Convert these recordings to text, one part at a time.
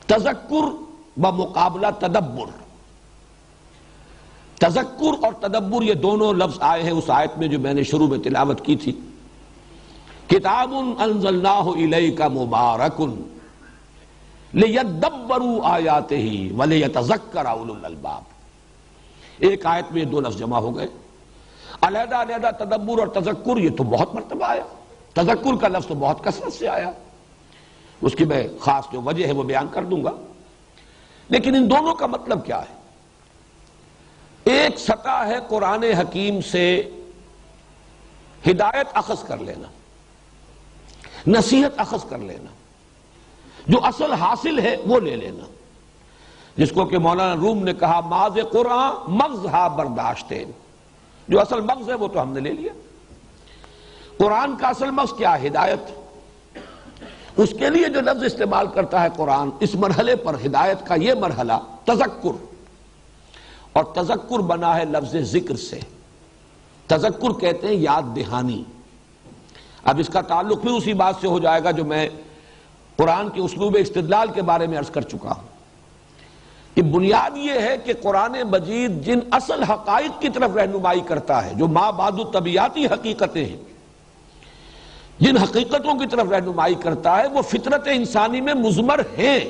تذکر بمقابلہ تدبر. تذکر اور تدبر یہ دونوں لفظ آئے ہیں اس آیت میں جو میں نے شروع میں تلاوت کی تھی. کتاب انزلناہ الیک مبارک لیدبروا آیاتہ ولیتذکر اولو الالباب. ایک آیت میں یہ دو لفظ جمع ہو گئے. علیحدہ علیحدہ تدبر اور تذکر یہ تو بہت مرتبہ آیا. تذکر کا لفظ تو بہت کثرت سے آیا, اس کی میں خاص جو وجہ ہے وہ بیان کر دوں گا. لیکن ان دونوں کا مطلب کیا ہے؟ ایک سطح ہے قرآن حکیم سے ہدایت اخذ کر لینا, نصیحت اخذ کر لینا, جو اصل حاصل ہے وہ لے لینا, جس کو کہ مولانا روم نے کہا ماذ قرآن مغزہا برداشتے. جو اصل مغز ہے وہ تو ہم نے لے لیا. قرآن کا اصل مغز کیا ہے؟ ہدایت. اس کے لیے جو لفظ استعمال کرتا ہے قرآن اس مرحلے پر, ہدایت کا یہ مرحلہ تذکر, اور تذکر بنا ہے لفظ ذکر سے. تذکر کہتے ہیں یاد دہانی. اب اس کا تعلق بھی اسی بات سے ہو جائے گا جو میں قرآن کے اسلوب استدلال کے بارے میں عرض کر چکا ہوں کہ بنیاد یہ ہے کہ قرآن مجید جن اصل حقائق کی طرف رہنمائی کرتا ہے, جو ما بعد طبیعتی حقیقتیں ہیں, جن حقیقتوں کی طرف رہنمائی کرتا ہے وہ فطرت انسانی میں مضمر ہیں.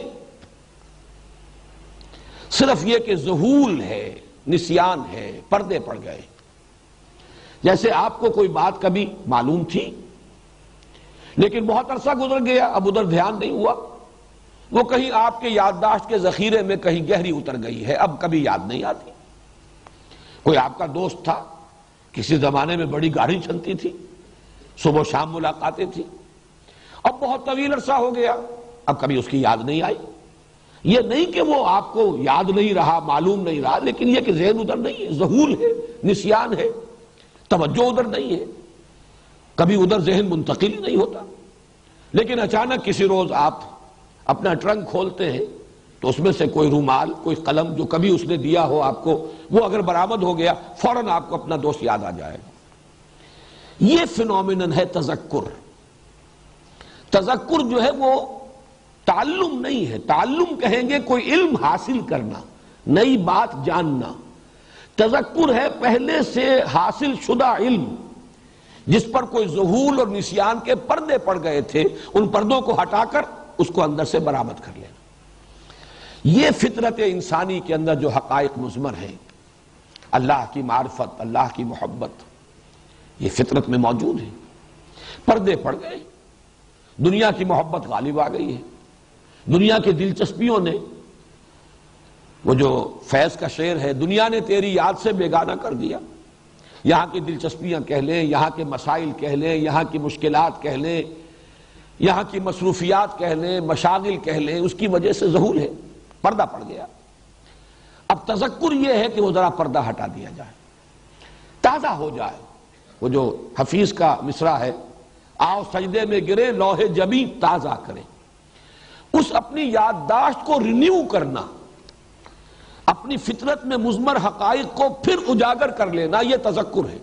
صرف یہ کہ ذہول ہے, نسیان ہے, پردے پڑ گئے. جیسے آپ کو کوئی بات کبھی معلوم تھی لیکن بہت عرصہ گزر گیا, اب ادھر دھیان نہیں ہوا, وہ کہیں آپ کے یادداشت کے ذخیرے میں کہیں گہری اتر گئی ہے, اب کبھی یاد نہیں آتی. کوئی آپ کا دوست تھا, کسی زمانے میں بڑی گاڑی چلتی تھی, صبح و شام ملاقاتیں تھی, اب بہت طویل عرصہ ہو گیا, اب کبھی اس کی یاد نہیں آئی. یہ نہیں کہ وہ آپ کو یاد نہیں رہا, معلوم نہیں رہا, لیکن یہ کہ ذہن ادھر نہیں ہے, ذہول ہے, نسیان ہے, توجہ ادھر نہیں ہے, کبھی ادھر ذہن منتقل ہی نہیں ہوتا. لیکن اچانک کسی روز آپ اپنا ٹرنک کھولتے ہیں تو اس میں سے کوئی رومال, کوئی قلم جو کبھی اس نے دیا ہو آپ کو, وہ اگر برآمد ہو گیا فوراً آپ کو اپنا دوست یاد آ جائے گا. یہ فینومینن ہے تذکر. تذکر جو ہے وہ تعلم نہیں ہے. تعلم کہیں گے کوئی علم حاصل کرنا, نئی بات جاننا. تذکر ہے پہلے سے حاصل شدہ علم جس پر کوئی ذہول اور نسیان کے پردے پڑ گئے تھے, ان پردوں کو ہٹا کر اس کو اندر سے برآمد کر لینا. یہ فطرت انسانی کے اندر جو حقائق مضمر ہیں, اللہ کی معرفت, اللہ کی محبت, یہ فطرت میں موجود ہے. پردے پڑ گئے, دنیا کی محبت غالب آ گئی ہے, دنیا کی دلچسپیوں نے, وہ جو فیض کا شعر ہے, دنیا نے تیری یاد سے بیگانہ کر دیا. یہاں کی دلچسپیاں کہہ لیں, یہاں کے مسائل کہہ لیں, یہاں کی مشکلات کہہ لیں, یہاں کی مصروفیات کہہ لیں, مشاغل کہہ لیں, اس کی وجہ سے ذہول ہے, پردہ پڑ گیا. اب تذکر یہ ہے کہ وہ ذرا پردہ ہٹا دیا جائے, تازہ ہو جائے. وہ جو حفیظ کا مصرع ہے, آؤ سجدے میں گرے لوح جبیں تازہ کریں. اس اپنی یادداشت کو رینیو کرنا, اپنی فطرت میں مضمر حقائق کو پھر اجاگر کر لینا, یہ تذکر ہے.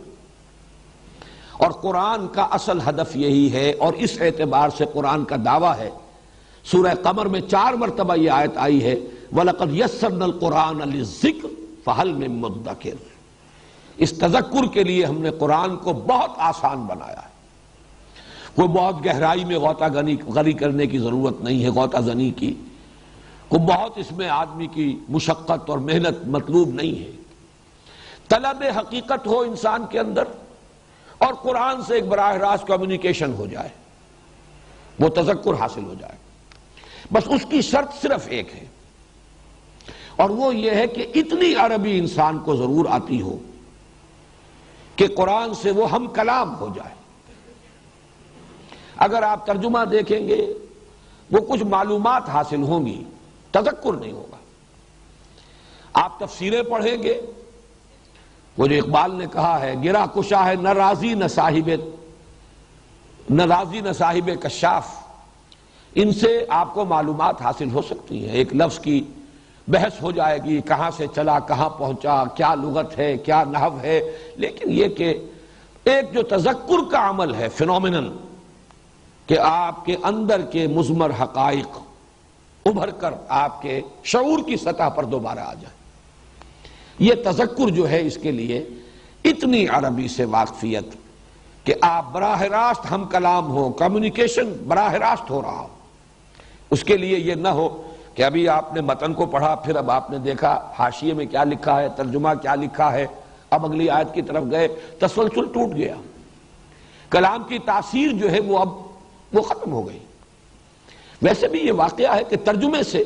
اور قرآن کا اصل ہدف یہی ہے, اور اس اعتبار سے قرآن کا دعویٰ ہے. سورہ قمر میں 4 مرتبہ یہ آیت آئی ہے, وَلَقَدْ يَسَّرْنَا الْقُرْآنَ لِلذِّكْرِ فَهَلْ مِن مُدَّكِرٍ. اس تذکر کے لیے ہم نے قرآن کو بہت آسان بنایا ہے. کوئی بہت گہرائی میں غوطہ غنی کرنے کی ضرورت نہیں ہے, غوطہ زنی کی. کوئی بہت اس میں آدمی کی مشقت اور محنت مطلوب نہیں ہے. طلب حقیقت ہو انسان کے اندر, اور قرآن سے ایک براہ راست کمیونیکیشن ہو جائے, وہ تذکر حاصل ہو جائے. بس اس کی شرط صرف ایک ہے, اور وہ یہ ہے کہ اتنی عربی انسان کو ضرور آتی ہو کہ قرآن سے وہ ہم کلام ہو جائے. اگر آپ ترجمہ دیکھیں گے وہ کچھ معلومات حاصل ہوں گی, تذکر نہیں ہوگا. آپ تفسیریں پڑھیں گے, وہ جو اقبال نے کہا ہے, گرا کشا ہے نہ راضی نہ صاحب کشاف, ان سے آپ کو معلومات حاصل ہو سکتی ہیں. ایک لفظ کی بحث ہو جائے گی, کہاں سے چلا کہاں پہنچا, کیا لغت ہے کیا نحو ہے. لیکن یہ کہ ایک جو تذکر کا عمل ہے فینومینل, کہ آپ کے اندر کے مضمر حقائق ابھر کر آپ کے شعور کی سطح پر دوبارہ آ جائے۔ یہ تذکر جو ہے اس کے لیے اتنی عربی سے واقفیت کہ آپ براہ راست ہم کلام ہو، کمیونیکیشن براہ راست ہو رہا ہو۔ اس کے لیے یہ نہ ہو کہ ابھی آپ نے متن کو پڑھا، پھر اب آپ نے دیکھا حاشیے میں کیا لکھا ہے، ترجمہ کیا لکھا ہے، اب اگلی آیت کی طرف گئے، تسلسل ٹوٹ گیا، کلام کی تاثیر جو ہے وہ ختم ہو گئی۔ ویسے بھی یہ واقعہ ہے کہ ترجمے سے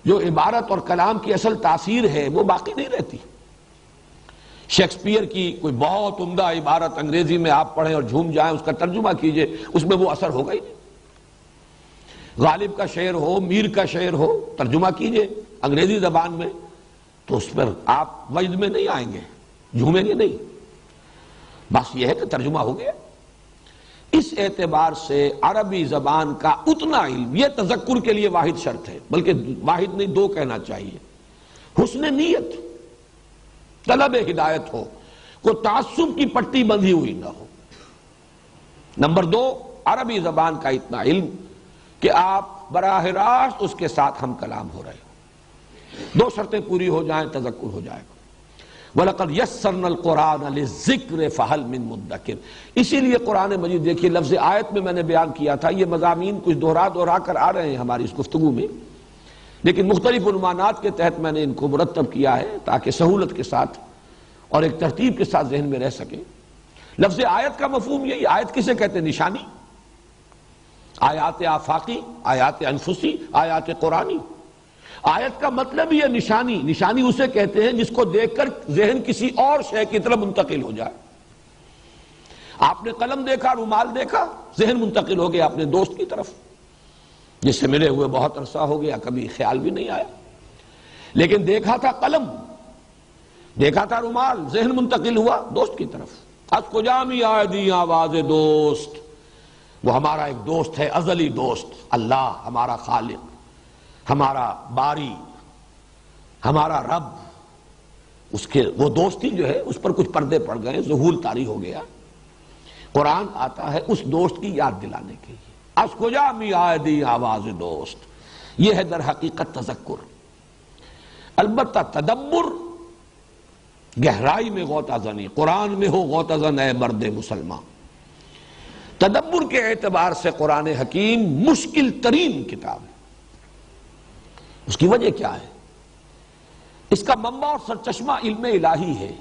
جو عبارت اور کلام کی اصل تاثیر ہے وہ باقی نہیں رہتی۔ شیکسپیئر کی کوئی بہت عمدہ عبارت انگریزی میں آپ پڑھیں اور جھوم جائیں، اس کا ترجمہ کیجئے، اس میں وہ اثر ہوگا ہی نہیں۔ غالب کا شعر ہو، میر کا شعر ہو، ترجمہ کیجئے انگریزی زبان میں، تو اس پر آپ وجد میں نہیں آئیں گے، جھومیں گے نہیں۔ بس یہ ہے کہ ترجمہ ہو گیا۔ اس اعتبار سے عربی زبان کا اتنا علم، یہ تذکر کے لیے واحد شرط ہے، بلکہ واحد نہیں دو کہنا چاہیے۔ حسن نیت، طلب ہدایت ہو، کوئی تعصب کی پٹی بندھی ہوئی نہ ہو۔ نمبر دو، عربی زبان کا اتنا علم کہ آپ براہ راست اس کے ساتھ ہم کلام ہو رہے ہو۔ دو شرطیں پوری ہو جائیں، تذکر ہو جائے گا۔ وَلَقَدْ يَسَّرْنَا الْقُرْآنَ لِلذِّكْرِ فَهَلْ مِن مُدَّكِرٍ۔ اسی لیے قرآن مجید دیکھیے، لفظ آیت میں نے بیان کیا تھا، یہ مضامین کچھ دوہرا کر آ رہے ہیں ہماری اس گفتگو میں، لیکن مختلف عنوانات کے تحت میں نے ان کو مرتب کیا ہے تاکہ سہولت کے ساتھ اور ایک ترتیب کے ساتھ ذہن میں رہ سکے۔ لفظ آیت کا مفہوم یہی، آیت کسے کہتے ہیں؟ نشانی، آیات آفاقی، آیات انفسی، آیات قرآنی۔ آیت کا مطلب یہ نشانی، نشانی اسے کہتے ہیں جس کو دیکھ کر ذہن کسی اور شے کی طرف منتقل ہو جائے۔ آپ نے قلم دیکھا، رومال دیکھا، ذہن منتقل ہو گیا اپنے دوست کی طرف جس سے ملے ہوئے بہت عرصہ ہو گیا، کبھی خیال بھی نہیں آیا، لیکن دیکھا تھا قلم، دیکھا تھا رومال، ذہن منتقل ہوا دوست کی طرف۔ از کجا می آئے آواز دوست، وہ ہمارا ایک دوست ہے، ازلی دوست، اللہ ہمارا خالق، ہمارا باری، ہمارا رب۔ اس کے وہ دوستی جو ہے اس پر کچھ پردے پڑ گئے، ذہول طاری ہو گیا۔ قرآن آتا ہے اس دوست کی یاد دلانے کے لیے۔ از کجا می آئے آواز دوست، یہ ہے در حقیقت تذکر۔ البتہ تدبر، گہرائی میں غوطہ زنی، قرآن میں ہو غوطہ زن اے مرد مسلمان۔ تدبر کے اعتبار سے قرآن حکیم مشکل ترین کتاب ہے۔ اس کی وجہ کیا ہے؟ اس کا منبع اور سرچشمہ علم الہی ہے،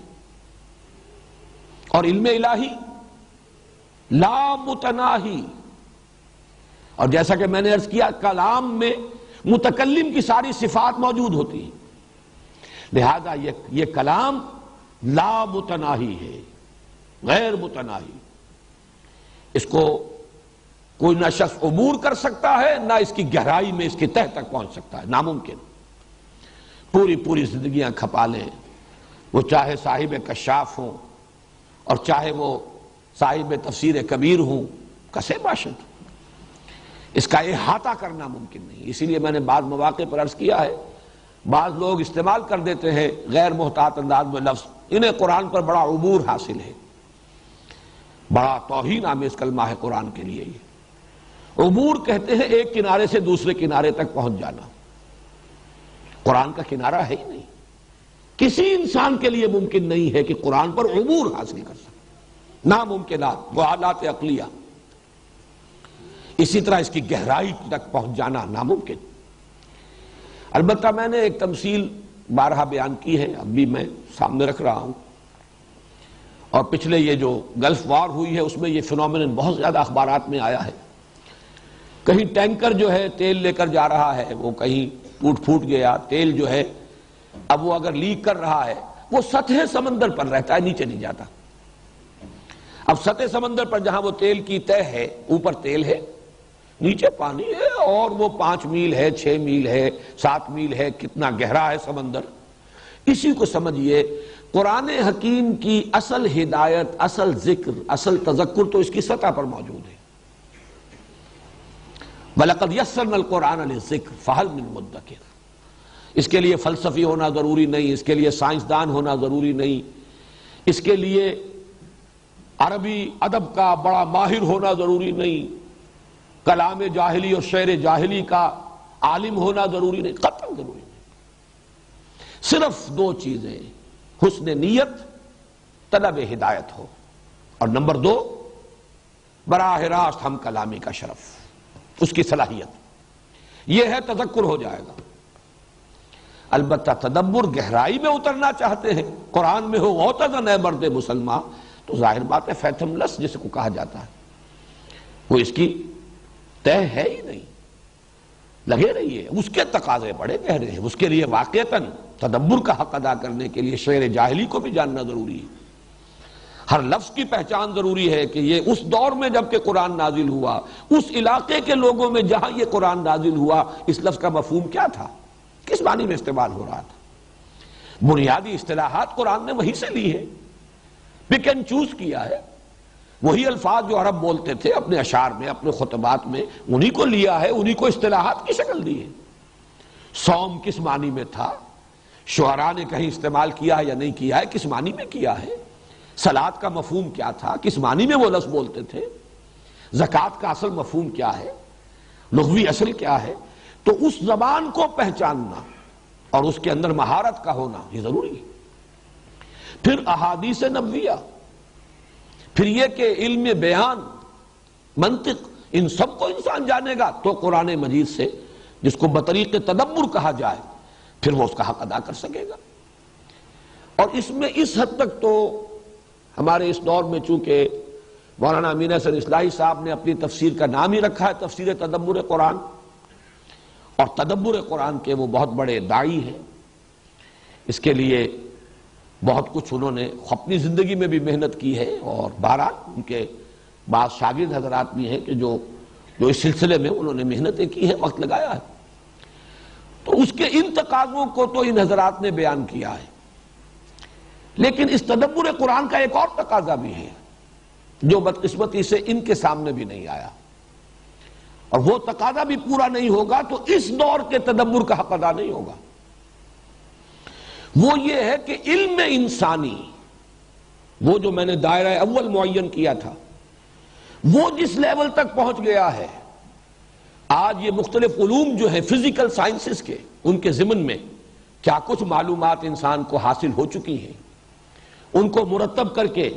اور علم الہی لا متناہی، اور جیسا کہ میں نے عرض کیا کلام میں متکلم کی ساری صفات موجود ہوتی ہیں، لہذا یہ کلام لا متناہی ہے، غیر متناہی۔ اس کو کوئی نہ شخص عبور کر سکتا ہے، نہ اس کی گہرائی میں اس کی تہ تک پہنچ سکتا ہے، ناممکن۔ پوری زندگیاں کھپا لیں، وہ چاہے صاحب کشاف ہوں اور چاہے وہ صاحب تفسیر کبیر ہوں، کسے باشد، اس کا احاطہ کرنا ممکن نہیں۔ اسی لیے میں نے بعض مواقع پر عرض کیا ہے، بعض لوگ استعمال کر دیتے ہیں غیر محتاط انداز میں لفظ، انہیں قرآن پر بڑا عبور حاصل ہے، بڑا توہین آمیز کلمہ ہے قرآن کے لیے۔ یہ عبور کہتے ہیں ایک کنارے سے دوسرے کنارے تک پہنچ جانا، قرآن کا کنارہ ہے ہی نہیں۔ کسی انسان کے لیے ممکن نہیں ہے کہ قرآن پر عبور حاصل کر سکے، ناممکنات، وہ حالات عقلیہ۔ اسی طرح اس کی گہرائی تک پہنچ جانا ناممکن۔ البتہ میں نے ایک تمثیل بارہا بیان کی ہے، اب بھی میں سامنے رکھ رہا ہوں، اور پچھلے یہ جو گلف وار ہوئی ہے اس میں یہ فنومینن بہت زیادہ اخبارات میں آیا ہے۔ کہیں ٹینکر جو ہے تیل لے کر جا رہا ہے، وہ کہیں ٹوٹ پھوٹ گیا، تیل جو ہے اب وہ اگر لیک کر رہا ہے وہ سطح سمندر پر رہتا ہے، نیچے نہیں جاتا۔ اب سطح سمندر پر جہاں وہ تیل کی تہ ہے، اوپر تیل ہے، نیچے پانی ہے، اور وہ 5 میل ہے، 6 میل ہے، 7 میل ہے، کتنا گہرا ہے سمندر۔ اسی کو سمجھئے قرآن حکیم کی اصل ہدایت، اصل ذکر، اصل تذکر تو اس کی سطح پر موجود ہے۔ وَلَقَدْ يَسَّرْنَا الْقُرْآنَ لِلذِّكْرِ فَهَلْ مِن مُدَّكِرٍ۔ اس کے لیے فلسفی ہونا ضروری نہیں، اس کے لیے سائنسدان ہونا ضروری نہیں، اس کے لیے عربی ادب کا بڑا ماہر ہونا ضروری نہیں، کلام جاہلی اور شعر جاہلی کا عالم ہونا ضروری نہیں، قطعاً ضروری نہیں، صرف دو چیزیں، حسن نیت، طلب ہدایت ہو، اور نمبر دو براہ راست ہم کلامی کا شرف، اس کی صلاحیت، یہ ہے تذکر ہو جائے گا۔ البتہ تدبر گہرائی میں اترنا چاہتے ہیں، قرآن میں ہو غوطہ اے مرد مسلمان، تو ظاہر بات ہے فیتھم لس جس کو کہا جاتا ہے، وہ اس کی طے ہے ہی نہیں، لگے رہیے، اس کے تقاضے بڑے گہرے ہیں، اس کے لیے واقعتاً تدبر کا حق ادا کرنے کے لیے شعر جاہلی کو بھی جاننا ضروری ہے، ہر لفظ کی پہچان ضروری ہے کہ یہ اس دور میں جب کہ قرآن نازل ہوا، اس علاقے کے لوگوں میں جہاں یہ قرآن نازل ہوا، اس لفظ کا مفہوم کیا تھا، کس معنی میں استعمال ہو رہا تھا۔ بنیادی اصطلاحات قرآن نے وہیں سے لی ہے، پک اینڈ چوز کیا ہے، وہی الفاظ جو عرب بولتے تھے اپنے اشعار میں، اپنے خطبات میں، انہی کو لیا ہے، انہی کو اصطلاحات کی شکل دی ہے۔ صوم کس معنی میں تھا، شعراء نے کہیں استعمال کیا ہے یا نہیں کیا ہے، کس معنی میں کیا ہے، صلاۃ کا مفہوم کیا تھا، کس معنی میں وہ لفظ بولتے تھے، زکوٰۃ کا اصل مفہوم کیا ہے، لغوی اصل کیا ہے، تو اس زبان کو پہچاننا اور اس کے اندر مہارت کا ہونا یہ ضروری ہے۔ پھر احادیث نبویہ، پھر یہ کہ علم بیان، منطق، ان سب کو انسان جانے گا تو قرآن مجید سے جس کو بطریق تدبر کہا جائے پھر وہ اس کا حق ادا کر سکے گا۔ اور اس میں اس حد تک تو ہمارے اس دور میں چونکہ مولانا امین احسن اصلاحی صاحب نے اپنی تفسیر کا نام ہی رکھا ہے تفسیر تدبر قرآن، اور تدبر قرآن کے وہ بہت بڑے داعی ہیں، اس کے لیے بہت کچھ انہوں نے اپنی زندگی میں بھی محنت کی ہے، اور بہرحال ان کے بعض شاگرد حضرات بھی ہیں کہ جو اس سلسلے میں انہوں نے محنتیں کی ہیں، وقت لگایا ہے، تو اس کے ان تقاضوں کو تو ان حضرات نے بیان کیا ہے۔ لیکن اس تدبر قرآن کا ایک اور تقاضا بھی ہے جو بدقسمتی سے ان کے سامنے بھی نہیں آیا، اور وہ تقاضا بھی پورا نہیں ہوگا تو اس دور کے تدبر کا حق ادا نہیں ہوگا۔ وہ یہ ہے کہ علم انسانی، وہ جو میں نے دائرہ اول معین کیا تھا، وہ جس لیول تک پہنچ گیا ہے، آج یہ مختلف علوم جو ہیں فزیکل سائنسز کے، ان کے ضمن میں کیا کچھ معلومات انسان کو حاصل ہو چکی ہیں، ان کو مرتب کر کے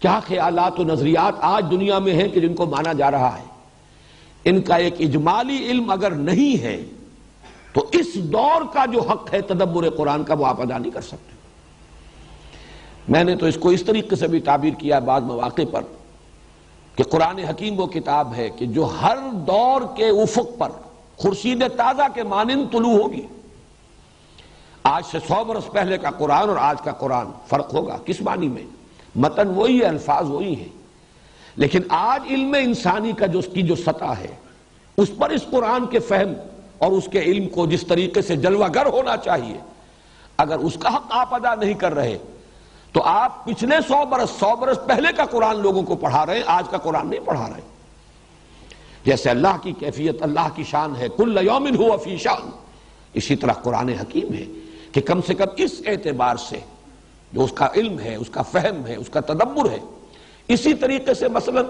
کیا خیالات و نظریات آج دنیا میں ہیں کہ جن کو مانا جا رہا ہے، ان کا ایک اجمالی علم اگر نہیں ہے تو اس دور کا جو حق ہے تدبر قرآن کا وہ آپ ادا نہیں کر سکتے۔ میں نے تو اس کو اس طریقے سے بھی تعبیر کیا ہے بعض مواقع پر کہ قرآن حکیم وہ کتاب ہے کہ جو ہر دور کے افق پر خورشید تازہ کے مانند طلوع ہوگی۔ آج سے 100 برس پہلے کا قرآن اور آج کا قرآن فرق ہوگا، کس معنی میں؟ متن وہی ہے، الفاظ وہی ہیں، لیکن آج علم انسانی کا اس کی جو سطح ہے، اس پر اس قرآن کے فہم اور اس کے علم کو جس طریقے سے جلوہ گر ہونا چاہیے، اگر اس کا حق آپ ادا نہیں کر رہے تو آپ پچھلے 100 برس پہلے کا قرآن لوگوں کو پڑھا رہے ہیں، آج کا قرآن نہیں پڑھا رہے۔ جیسے اللہ کی کیفیت، اللہ کی شان ہے کل یوم ہوا فی شان، اسی طرح قرآن حکیم ہے کہ کم سے کم اس اعتبار سے جو اس کا علم ہے، اس کا فہم ہے، اس کا تدبر ہے۔ اسی طریقے سے مثلا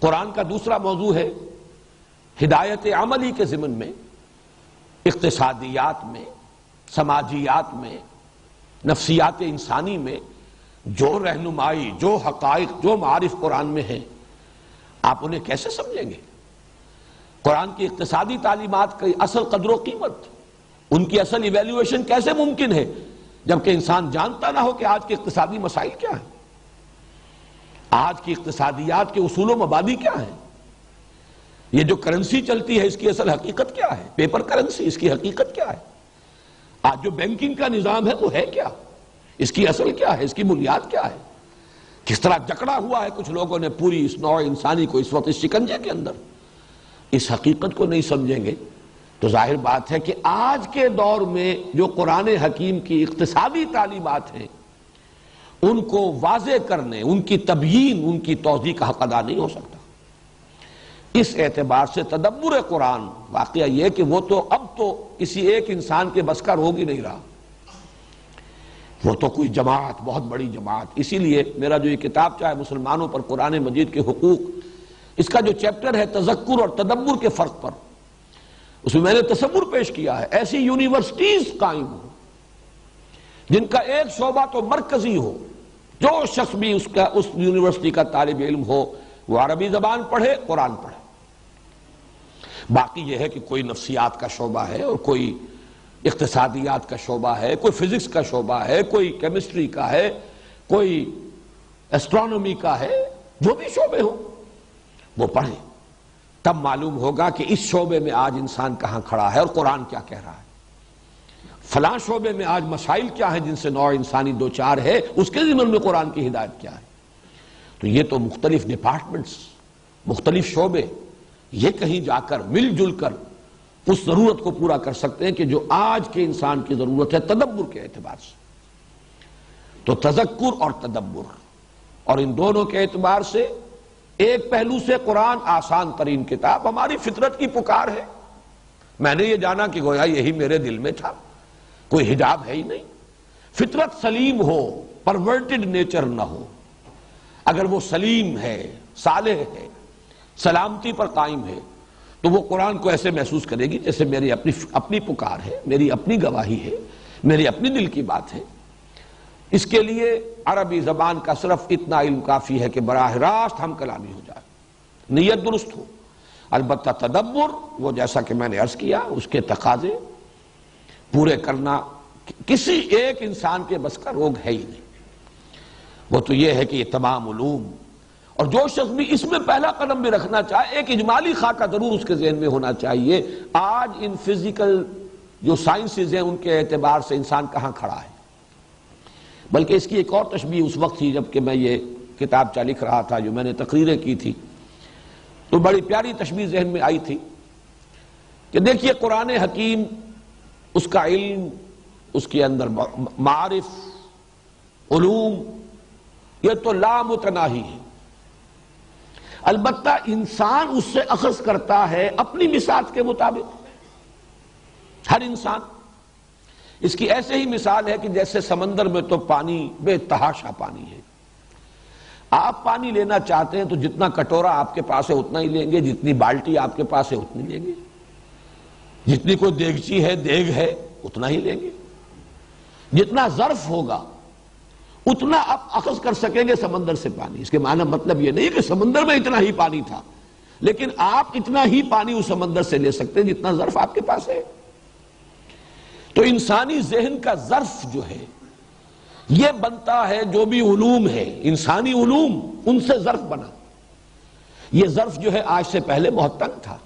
قرآن کا دوسرا موضوع ہے ہدایت عملی کے ضمن میں، اقتصادیات میں، سماجیات میں، نفسیات انسانی میں جو رہنمائی، جو حقائق، جو معارف قرآن میں ہیں، آپ انہیں کیسے سمجھیں گے؟ قرآن کی اقتصادی تعلیمات کی اصل قدر و قیمت، ان کی اصل ایویلیویشن کیسے ممکن ہے جبکہ انسان جانتا نہ ہو کہ آج کے اقتصادی مسائل کیا ہیں، آج کی اقتصادیات کے اصول و مبادی کیا ہیں، یہ جو کرنسی چلتی ہے اس کی اصل حقیقت کیا ہے، پیپر کرنسی، اس کی حقیقت کیا ہے، آج جو بینکنگ کا نظام ہے وہ ہے کیا، اس کی اصل کیا ہے، اس کی بنیاد کیا ہے، کس طرح جکڑا ہوا ہے کچھ لوگوں نے پوری اس نوع انسانی کو اس وقت اس شکنجے کے اندر۔ اس حقیقت کو نہیں سمجھیں گے تو ظاہر بات ہے کہ آج کے دور میں جو قرآن حکیم کی اقتصادی تعلیمات ہیں ان کو واضح کرنے، ان کی تبیین، ان کی توضیح کا حق ادا نہیں ہو سکتا۔ اس اعتبار سے تدبر قرآن واقعہ یہ کہ وہ تو اب تو کسی ایک انسان کے بس کا روگ ہی نہیں رہا، وہ تو کوئی جماعت، بہت بڑی جماعت۔ اسی لیے میرا جو یہ کتاب چاہے مسلمانوں پر قرآن مجید کے حقوق، اس کا جو چیپٹر ہے تذکر اور تدبر کے فرق پر، اس میں نے تصور پیش کیا ہے ایسی یونیورسٹیز قائم ہو جن کا ایک شعبہ تو مرکزی ہو، جو شخص بھی اس یونیورسٹی کا طالب علم ہو وہ عربی زبان پڑھے، قرآن پڑھے۔ باقی یہ ہے کہ کوئی نفسیات کا شعبہ ہے اور کوئی اقتصادیات کا شعبہ ہے، کوئی فزکس کا شعبہ ہے، کوئی کیمسٹری کا ہے، کوئی ایسٹرونومی کا ہے، جو بھی شعبے ہوں وہ پڑھیں، تب معلوم ہوگا کہ اس شعبے میں آج انسان کہاں کھڑا ہے اور قرآن کیا کہہ رہا ہے، فلاں شعبے میں آج مسائل کیا ہیں جن سے نوع انسانی دوچار ہے، اس کے ضمن میں قرآن کی ہدایت کیا ہے۔ تو یہ تو مختلف ڈپارٹمنٹس، مختلف شعبے، یہ کہیں جا کر مل جل کر اس ضرورت کو پورا کر سکتے ہیں کہ جو آج کے انسان کی ضرورت ہے تدبر کے اعتبار سے۔ تو تذکر اور تدبر، اور ان دونوں کے اعتبار سے ایک پہلو سے قرآن آسان ترین کتاب، ہماری فطرت کی پکار ہے۔ میں نے یہ جانا کہ گویا یہی میرے دل میں تھا، کوئی حجاب ہے ہی نہیں۔ فطرت سلیم ہو، پرورٹڈ نیچر نہ ہو، اگر وہ سلیم ہے، صالح ہے، سلامتی پر قائم ہے، تو وہ قرآن کو ایسے محسوس کرے گی جیسے میری اپنی پکار ہے، میری اپنی گواہی ہے، میری اپنی دل کی بات ہے۔ اس کے لیے عربی زبان کا صرف اتنا علم کافی ہے کہ براہ راست ہم کلامی ہو جائے، نیت درست ہو۔ البتہ تدبر، وہ جیسا کہ میں نے عرض کیا، اس کے تقاضے پورے کرنا کسی ایک انسان کے بس کا روگ ہے ہی نہیں۔ وہ تو یہ ہے کہ یہ تمام علوم، اور جو شخص بھی اس میں پہلا قدم بھی رکھنا چاہے، ایک اجمالی خاکہ ضرور اس کے ذہن میں ہونا چاہیے، آج ان فزیکل جو سائنسز ہیں ان کے اعتبار سے انسان کہاں کھڑا ہے۔ بلکہ اس کی ایک اور تشبیہ اس وقت تھی جب کہ میں یہ کتاب لکھ رہا تھا، جو میں نے تقریریں کی تھی، تو بڑی پیاری تشبیہ ذہن میں آئی تھی کہ دیکھیے قرآن حکیم، اس کا علم، اس کے اندر معارف، علوم، یہ تو لامتناہی ہے، البتہ انسان اس سے اخذ کرتا ہے اپنی بساط کے مطابق، ہر انسان۔ اس کی ایسے ہی مثال ہے کہ جیسے سمندر میں تو پانی بے تحاشا پانی ہے، آپ پانی لینا چاہتے ہیں تو جتنا کٹورا آپ کے پاس ہے اتنا ہی لیں گے، جتنی بالٹی آپ کے پاس ہے اتنی لیں گے، جتنی کوئی دیگچی ہے، دیگ ہے، اتنا ہی لیں گے، جتنا ظرف ہوگا اتنا آپ اخذ کر سکیں گے سمندر سے پانی۔ اس کے معنی مطلب یہ نہیں کہ سمندر میں اتنا ہی پانی تھا، لیکن آپ اتنا ہی پانی اس سمندر سے لے سکتے ہیں جتنا ظرف آپ کے پاس ہے۔ تو انسانی ذہن کا ظرف جو ہے یہ بنتا ہے، جو بھی علوم ہے، انسانی علوم، ان سے ظرف بنا۔ یہ ظرف جو ہے آج سے پہلے بہت تنگ تھا،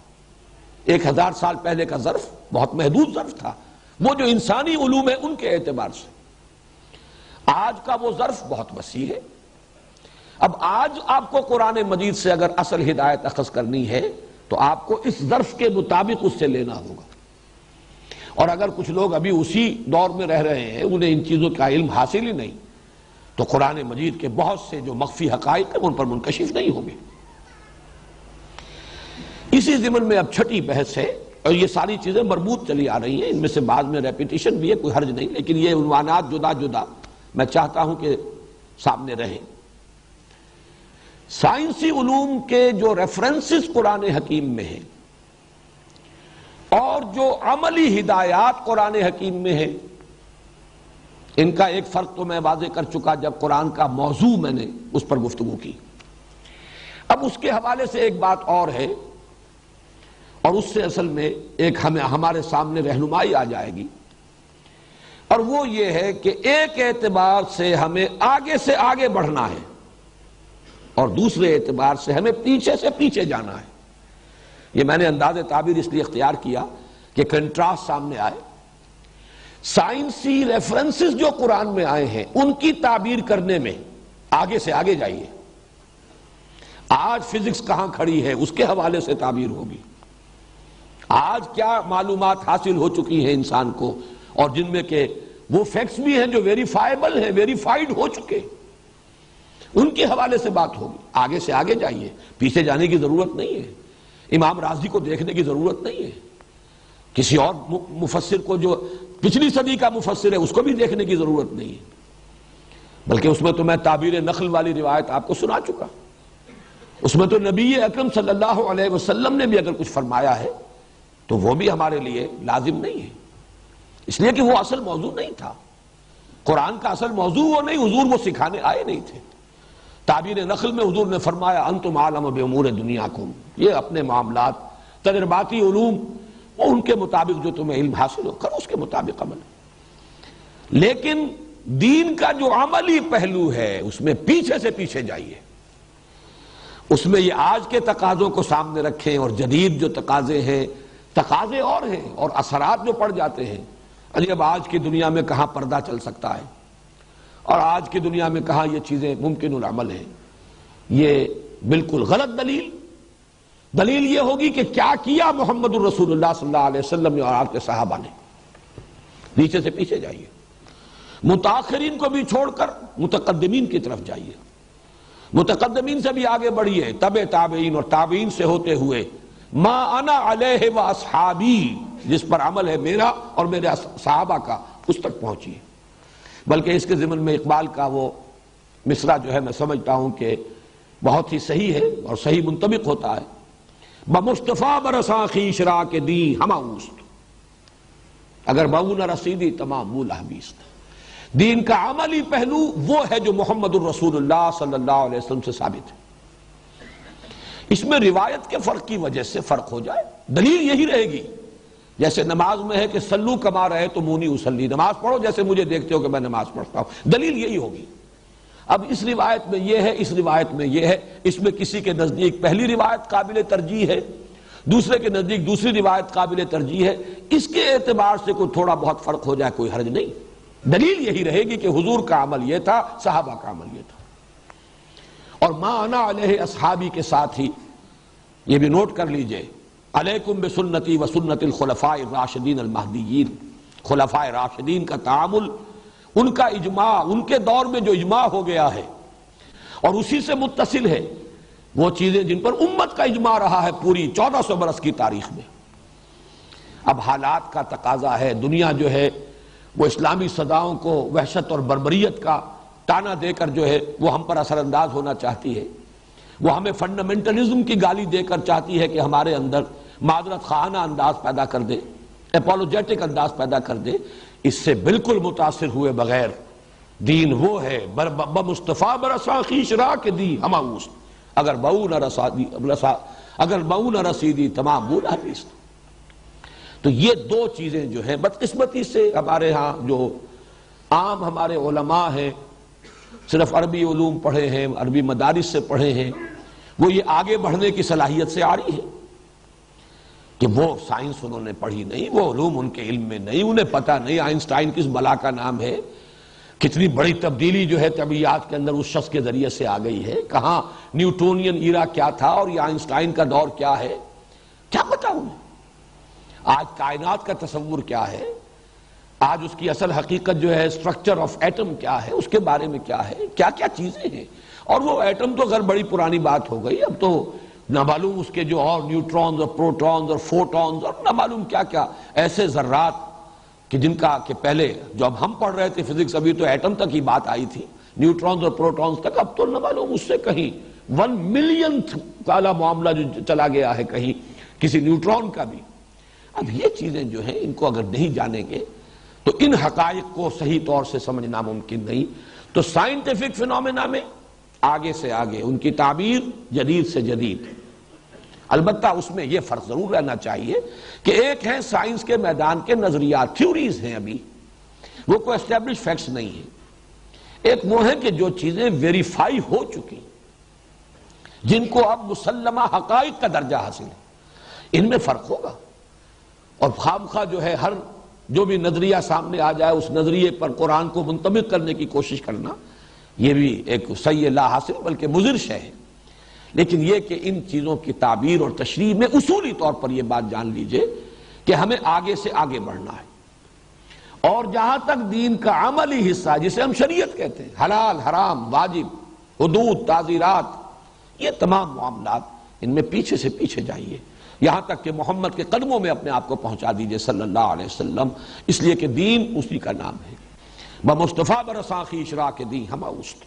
1000 سال پہلے کا ظرف بہت محدود ظرف تھا، وہ جو انسانی علوم ہے ان کے اعتبار سے۔ آج کا وہ ظرف بہت وسیع ہے۔ اب آج آپ کو قرآن مجید سے اگر اصل ہدایت اخذ کرنی ہے تو آپ کو اس ظرف کے مطابق اس سے لینا ہوگا، اور اگر کچھ لوگ ابھی اسی دور میں رہ رہے ہیں، انہیں ان چیزوں کا علم حاصل ہی نہیں، تو قرآن مجید کے بہت سے جو مخفی حقائق ہیں ان پر منکشف نہیں ہوں گے۔ اسی ضمن میں اب چھٹی بحث ہے، اور یہ ساری چیزیں مربوط چلی آ رہی ہیں، ان میں سے بعض میں ریپیٹیشن بھی ہے، کوئی حرج نہیں، لیکن یہ عنوانات جدا جدا میں چاہتا ہوں کہ سامنے رہیں۔ سائنسی علوم کے جو ریفرنسز قرآن حکیم میں ہیں اور جو عملی ہدایات قرآن حکیم میں ہیں، ان کا ایک فرق تو میں واضح کر چکا جب قرآن کا موضوع میں نے اس پر گفتگو کی۔ اب اس کے حوالے سے ایک بات اور ہے، اور اس سے اصل میں ایک ہمارے سامنے رہنمائی آ جائے گی، اور وہ یہ ہے کہ ایک اعتبار سے ہمیں آگے سے آگے بڑھنا ہے اور دوسرے اعتبار سے ہمیں پیچھے سے پیچھے جانا ہے۔ یہ میں نے انداز تعبیر اس لیے اختیار کیا کہ کنٹراسٹ سامنے آئے۔ سائنسی ریفرنسز جو قرآن میں آئے ہیں ان کی تعبیر کرنے میں آگے سے آگے جائیے۔ آج فزکس کہاں کھڑی ہے اس کے حوالے سے تعبیر ہوگی، آج کیا معلومات حاصل ہو چکی ہیں انسان کو، اور جن میں کہ وہ فیکٹس بھی ہیں جو ویریفائیبل ہیں، ویریفائیڈ ہو چکے، ان کے حوالے سے بات ہوگی۔ آگے سے آگے جائیے، پیچھے جانے کی ضرورت نہیں ہے، امام راضی کو دیکھنے کی ضرورت نہیں ہے، کسی اور مفسر کو جو پچھلی صدی کا مفسر ہے اس کو بھی دیکھنے کی ضرورت نہیں ہے، بلکہ اس میں تو میں تعبیر نخل والی روایت آپ کو سنا چکا، اس میں تو نبی اکرم صلی اللہ علیہ وسلم نے بھی اگر کچھ فرمایا ہے تو وہ بھی ہمارے لیے لازم نہیں ہے، اس لیے کہ وہ اصل موضوع نہیں تھا۔ قرآن کا اصل موضوع وہ نہیں، حضور وہ سکھانے آئے نہیں تھے۔ تعبیر نخل میں حضور نے فرمایا انتم عالم بامور دنیاکم، یہ اپنے معاملات تجرباتی علوم وہ ان کے مطابق جو تمہیں علم حاصل ہو کرو، اس کے مطابق عمل۔ لیکن دین کا جو عملی پہلو ہے اس میں پیچھے سے پیچھے جائیے، اس میں یہ آج کے تقاضوں کو سامنے رکھیں اور جدید جو تقاضے ہیں، تقاضے اور ہیں اور اثرات جو پڑ جاتے ہیں۔ اب آج کی دنیا میں کہاں پردہ چل سکتا ہے اور آج کی دنیا میں کہاں یہ چیزیں ممکن العمل ہیں، یہ بالکل غلط دلیل یہ ہوگی کہ کیا کیا محمد الرسول اللہ صلی اللہ علیہ وسلم اور آپ کے صحابہ نے۔ نیچے سے پیچھے جائیے، متاخرین کو بھی چھوڑ کر متقدمین کی طرف جائیے، متقدمین سے بھی آگے بڑھیے، تبع تابعین اور تابعین سے ہوتے ہوئے ما انا علیہ و اصحابی، جس پر عمل ہے میرا اور میرے صحابہ کا، اس تک پہنچیے۔ بلکہ اس کے ضمن میں اقبال کا وہ مصرع جو ہے میں سمجھتا ہوں کہ بہت ہی صحیح ہے اور صحیح منطبق ہوتا ہے، بمصطفیٰ برساں خویش را کے دی ہمہ اوست، اگر بہو نہ رسیدی تمام مولا بیست۔ دین کا عملی پہلو وہ ہے جو محمد الرسول اللہ صلی اللہ علیہ وسلم سے ثابت ہے۔ اس میں روایت کے فرق کی وجہ سے فرق ہو جائے، دلیل یہی رہے گی، جیسے نماز میں ہے کہ سلو کما رہے تو مونی اسلی، نماز پڑھو جیسے مجھے دیکھتے ہو کہ میں نماز پڑھتا ہوں، دلیل یہی ہوگی۔ اب اس روایت میں یہ ہے، اس روایت میں یہ ہے، اس میں کسی کے نزدیک پہلی روایت قابل ترجیح ہے، دوسرے کے نزدیک دوسری روایت قابل ترجیح ہے، اس کے اعتبار سے کوئی تھوڑا بہت فرق ہو جائے کوئی حرج نہیں، دلیل یہی رہے گی کہ حضور کا عمل یہ تھا، صحابہ کا عمل یہ تھا۔ اور ما انا علیہ اصحابی کے ساتھ ہی یہ بھی نوٹ کر لیجئے، علیکم بسنتی و سنت الخلفاء الراشدین المہدیین، خلفاء راشدین کا تعامل، ان کا اجماع، ان کے دور میں جو اجماع ہو گیا ہے اور اسی سے متصل ہے وہ چیزیں جن پر امت کا اجماع رہا ہے پوری 1400 برس کی تاریخ میں۔ اب حالات کا تقاضا ہے، دنیا جو ہے وہ اسلامی صداؤں کو وحشت اور بربریت کا تانا دے کر جو ہے وہ ہم پر اثر انداز ہونا چاہتی ہے، وہ ہمیں فنڈامنٹلزم کی گالی دے کر چاہتی ہے کہ ہمارے اندر معذرت خواہانہ انداز پیدا کر دے، اپولوجیٹک انداز پیدا کر دے۔ اس سے بالکل متاثر ہوئے بغیر دین وہ ہے بمصطفیٰ برساں خویش را کے دی ہمہ اوست، اگر بہو نہ رسیدی تمام مولا بیست۔ تو یہ دو چیزیں جو ہیں بدقسمتی سے ہمارے ہاں جو عام ہمارے علماء ہیں، صرف عربی علوم پڑھے ہیں، عربی مدارس سے پڑھے ہیں، وہ یہ آگے بڑھنے کی صلاحیت سے آ رہی ہے کہ وہ سائنس انہوں نے پڑھی نہیں، وہ علوم ان کے علم میں نہیں، انہیں پتہ نہیں آئنسٹائن کس بلا کا نام ہے، کتنی بڑی تبدیلی جو ہے طبیعیات کے اندر اس شخص کے ذریعے سے آ گئی ہے، کہاں نیوٹونین ایرا کیا تھا اور یہ آئنسٹائن کا دور کیا ہے، کیا پتہ انہیں۔ آج کائنات کا تصور کیا ہے، آج اس کی اصل حقیقت جو ہے اسٹرکچر آف ایٹم کیا ہے، اس کے بارے میں کیا ہے، کیا کیا چیزیں ہیں۔ اور وہ ایٹم تو غیر بڑی پرانی بات ہو گئی، اب تو نہ معلوم اس کے جو اور نیوٹرونز اور پروٹونز اور فوٹونز اور نہ معلوم کیا کیا ایسے ذرات کہ جن کا کہ پہلے جو اب ہم پڑھ رہے تھے فزکس، ابھی تو ایٹم تک ہی بات آئی تھی، نیوٹرونز اور پروٹونز تک، اب تو نہ معلوم اس سے کہیں 1 ملینتھ والا معاملہ جو چلا گیا ہے کہیں کسی نیوٹرون کا بھی۔ اب یہ چیزیں جو ہیں ان کو اگر نہیں جانیں گے تو ان حقائق کو صحیح طور سے سمجھنا ممکن نہیں۔ تو سائنٹیفک فینومینا میں آگے سے آگے ان کی تعبیر جدید سے جدید، البتہ اس میں یہ فرق ضرور رہنا چاہیے کہ ایک ہے سائنس کے میدان کے نظریات، تھیوریز ہیں، ابھی وہ کوئی اسٹیبلش فیکٹس نہیں ہیں، ایک وہ ہے کہ جو چیزیں ویریفائی ہو چکی، جن کو اب مسلمہ حقائق کا درجہ حاصل ہے، ان میں فرق ہوگا۔ اور خامخواہ جو ہے ہر جو بھی نظریہ سامنے آ جائے اس نظریے پر قرآن کو منطبق کرنے کی کوشش کرنا، یہ بھی ایک صحیح لا حاصل بلکہ مضر شے ہے۔ لیکن یہ کہ ان چیزوں کی تعبیر اور تشریح میں اصولی طور پر یہ بات جان لیجئے کہ ہمیں آگے سے آگے بڑھنا ہے، اور جہاں تک دین کا عملی حصہ جسے ہم شریعت کہتے ہیں، حلال حرام واجب حدود تعزیرات، یہ تمام معاملات ان میں پیچھے سے پیچھے جائیے، یہاں تک کہ محمد کے قدموں میں اپنے آپ کو پہنچا دیجئے صلی اللہ علیہ وسلم، اس لیے کہ دین اسی کا نام ہے، بمصطفیٰ برساں خویش را کے دی ہمہ اوست۔